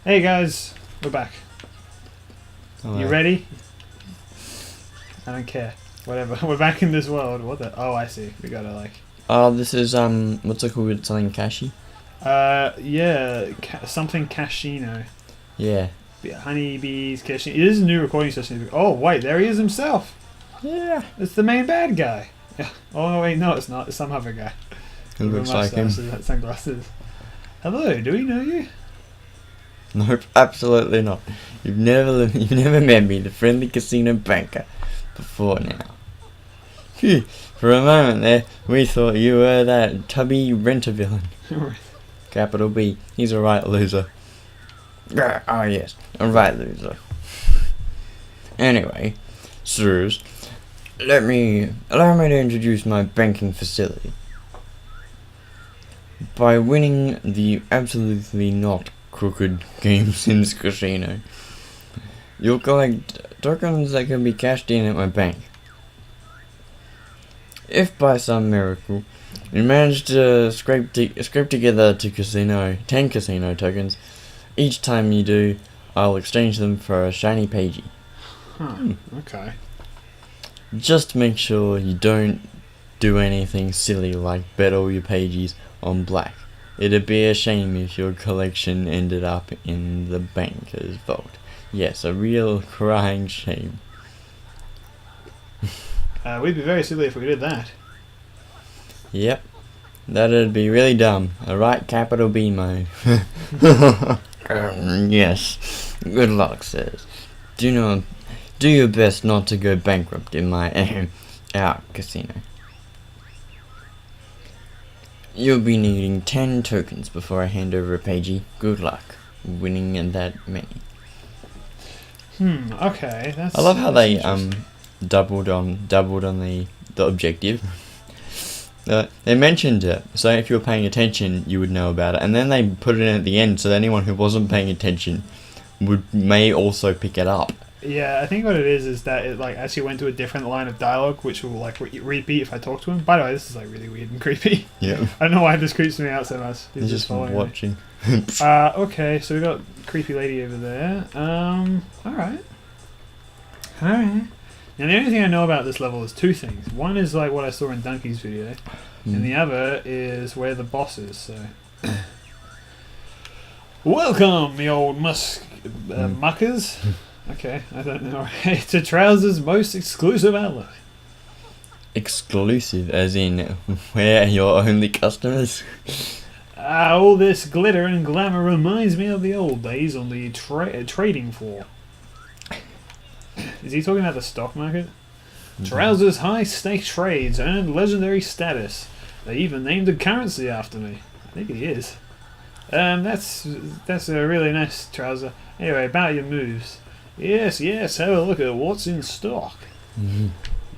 Hey guys, we're back. Hello. You ready? I don't care. Whatever. We're back in this world. What the? Oh, I see. We gotta like. Oh, this is what's it called? Something cashy? Yeah, something casino. Yeah. Honeybees, casino. It is a new recording session. Oh wait, there he is himself. Yeah. It's the main bad guy. Yeah. Oh no, wait, no, it's not. It's some other guy. It looks like him. Sunglasses. Hello, do we know you? Nope, absolutely not. You've never met me, the friendly casino banker, before now. Phew, for a moment there, we thought you were that tubby renter villain. Capital B. He's a right loser. Oh yes, a right loser. Anyway, sirs, allow me to introduce my banking facility. By winning the absolutely not crooked Game Sims casino, you'll collect tokens that can be cashed in at my bank. If by some miracle you manage to scrape together 10 casino tokens, each time you do, I'll exchange them for a shiny pagey. Okay. Just make sure you don't do anything silly like bet all your pages on black. It'd be a shame if your collection ended up in the banker's vault. Yes, a real crying shame. We'd be very silly if we did that. Yep, that'd be really dumb. A right capital B mode. Yes, good luck, sirs. Do your best not to go bankrupt in my out casino. You'll be needing 10 tokens before I hand over a pagey. Good luck winning that many. Okay. I love how they doubled on the objective. They mentioned it, so if you were paying attention, you would know about it, and then they put it in at the end, so that anyone who wasn't paying attention may also pick it up. Yeah, I think what it is that it like actually went to a different line of dialogue, which will like repeat if I talk to him. By the way, this is like really weird and creepy. Yeah. I don't know why this creeps me out so much. He's just watching. Okay, so we got creepy lady over there. Alright. Alright. Now the only thing I know about this level is two things. One is like what I saw in Donkey's video, and the other is where the boss is, so. Welcome, me old muckers. Okay, I don't know. To Trousers' most exclusive ally. Exclusive, as in where your only customers? All this glitter and glamour reminds me of the old days on the trading floor. Is he talking about the stock market? Trousers' high-stakes trades earned legendary status. They even named a currency after me. I think he is. That's a really nice trouser. Anyway, about your moves. Yes, have a look at what's in stock.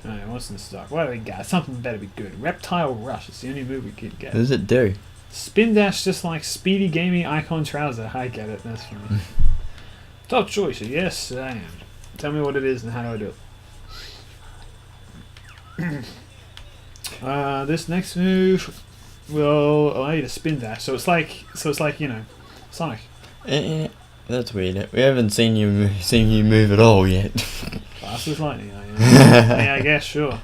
Alright, what's in stock? What do we got? Something better be good. Reptile Rush. It's the only move we could get. What does it do? Spin dash just like Speedy Gaming Icon Trouser. I get it. That's funny. Top choice. Yes, I am. Tell me what it is and how do I do it. This next move will allow you to spin dash. So it's like Sonic. That's weird. We haven't seen you move at all yet. Fast as lightning. Yeah, I guess sure.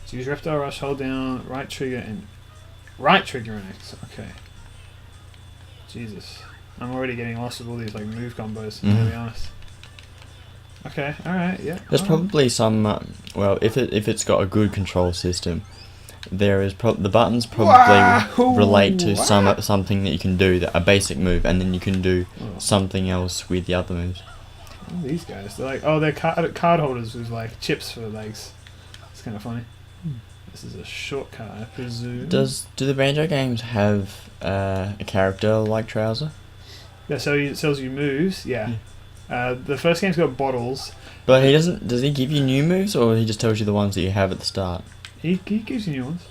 So use Reptile Rush. Hold down right trigger and X. Okay. Jesus, I'm already getting lost with all these like move combos. To be honest. Okay. All right. Yeah. There's probably some. Well, if it's got a good control system, there is the buttons probably relate to something that you can do, a basic move, and then you can do something else with the other moves. These guys, they're like, they're card holders with like chips for legs. It's kind of funny. This is a shortcut, I presume. Do the Banjo games have a character like Trouser? Yeah, so it tells you moves. Yeah. The first game's got bottles. But he doesn't. Does he give you new moves, or he just tells you the ones that you have at the start? He gives you new ones.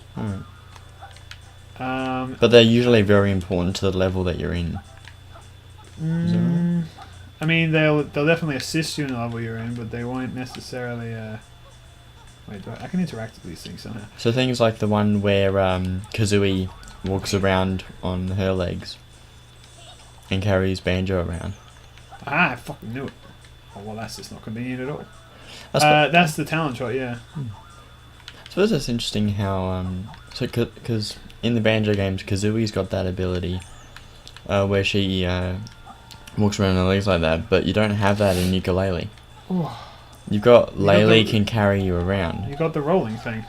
Alright. But they're usually very important to the level that you're in. I mean, they'll definitely assist you in the level you're in, but they won't necessarily. Wait, I can interact with these things somehow. So things like the one where Kazooie walks around on her legs and carries Banjo around. Ah, I fucking knew it. Oh, well, that's just not convenient at all. I That's the talent shot, yeah. suppose it's interesting how so because in the Banjo games, Kazooie's got that ability where she walks around on her legs like that, but you don't have that in Yooka-Laylee. Oh, You've got You got Laylee the- can carry you around. you got the rolling thing.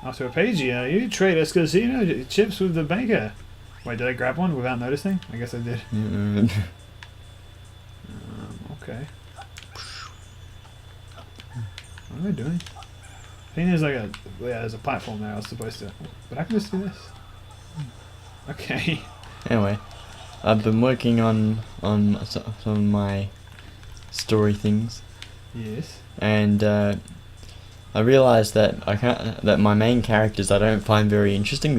After a page, you trade us casino chips with the banker. Wait, did I grab one without noticing? I guess I did. Okay. What am I doing? I think there's like there's a platform there I was supposed to. But I can just do this. Okay. Anyway, I've been working on some of my story things, Yes. and I realised that that my main characters I don't find very interesting.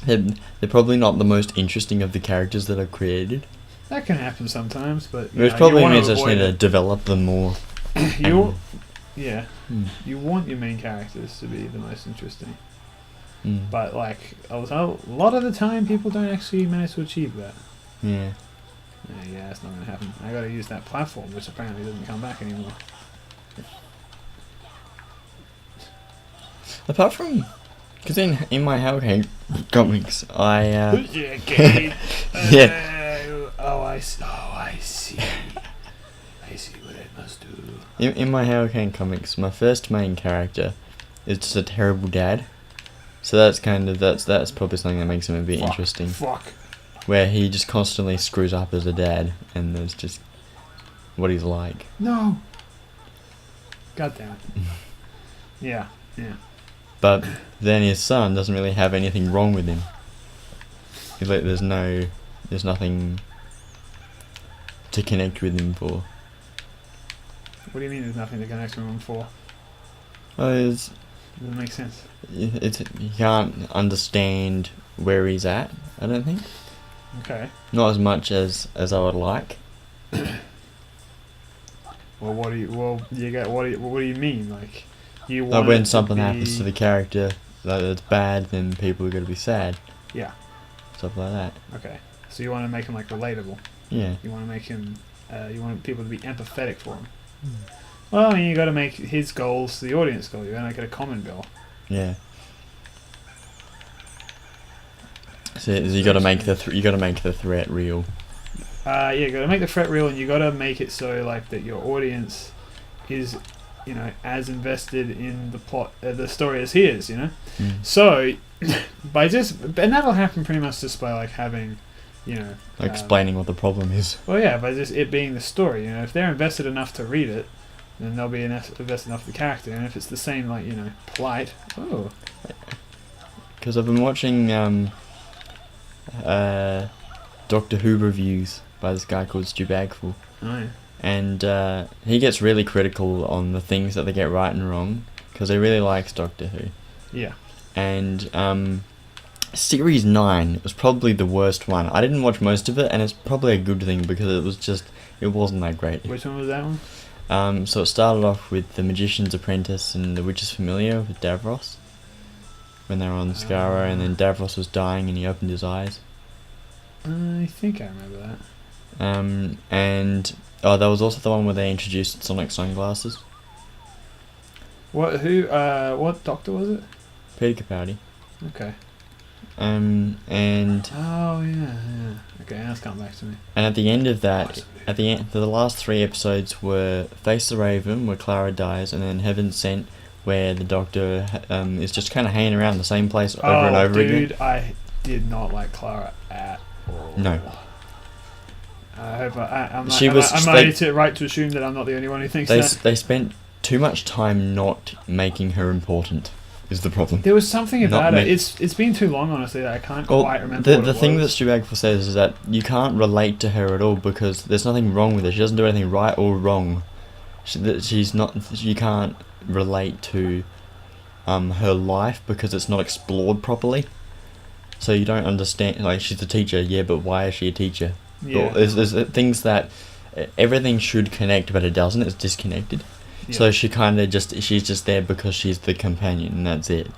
They're probably not the most interesting of the characters that I've created. That can happen sometimes, but Which know, probably you want means to I just need avoid to develop them more. it. Yeah. Hmm. You want your main characters to be the most interesting. Mm. But like a lot of the time people don't actually manage to achieve that. Yeah. Yeah, it's not gonna happen. I gotta use that platform, which apparently doesn't come back anymore. Apart from, because in my Hurricane comics, I Yeah, Gabe. Yeah. Oh, I see. I see what I must do. in my Hurricane comics, my first main character is just a terrible dad. So that's probably something that makes him a bit interesting. Fuck. Where he just constantly screws up as a dad, and that's just what he's like. No. God damn it. Yeah. But then his son doesn't really have anything wrong with him. He's like, there's nothing to connect with him for. What do you mean there's nothing to connect with him for? It's Doesn't make sense. you can't understand where he's at. I don't think. Okay. Not as much as I would like. Well, what do you mean? Like, you want Like when it something be, happens to the character that's bad, then people are gonna be sad. Yeah. Stuff like that. Okay. So you want to make him like relatable. Yeah. You want to make him. You want people to be empathetic for him. Well, I mean, you got to make his goals the audience goal. You got to make it a common goal. Yeah. So you got to make the threat real. Yeah, you got to make the threat real, and you got to make it so like that your audience is, as invested in the plot, the story as he is. So, and that'll happen pretty much just by like having, Explaining what the problem is. Well, yeah, by just it being the story. If they're invested enough to read it, then they'll be invested enough in the character. And if it's the same, like polite. Oh. Because I've been watching Doctor Who reviews by this guy called Stu Bagfull. Oh, yeah. And he gets really critical on the things that they get right and wrong, because he really likes Doctor Who. Yeah. And Series 9 was probably the worst one. I didn't watch most of it, and it's probably a good thing, because it wasn't that great. Which one was that one? So it started off with The Magician's Apprentice and The Witch's Familiar with Davros, when they were on Skara, and then Davros was dying and he opened his eyes. I think I remember that. And there was also the one where they introduced sonic sunglasses. What doctor was it? Peter Capaldi. Okay. And Oh yeah. Okay, that's come back to me. and at the end of that, the last 3 episodes were Face the Raven, where Clara dies, and then Heaven Sent, where the Doctor is just kind of hanging around the same place over and over dude, again. I did not like Clara at all. No. I hope I'm She was- right to assume that I'm not the only one who thinks They that. they spent too much time not making her important. Is the problem. There was something Not about it. me. It's been too long, honestly, that I can't Well, quite remember. the thing that Stu Bagfull says is that you can't relate to her at all, because there's nothing wrong with her. She doesn't do anything right or wrong. You can't relate to her life because it's not explored properly. So you don't understand. Like, she's a teacher, yeah, but why is she a teacher? Yeah. There's things that everything should connect, but it doesn't. It's disconnected. Yeah. So she's just there because she's the companion, and that's it.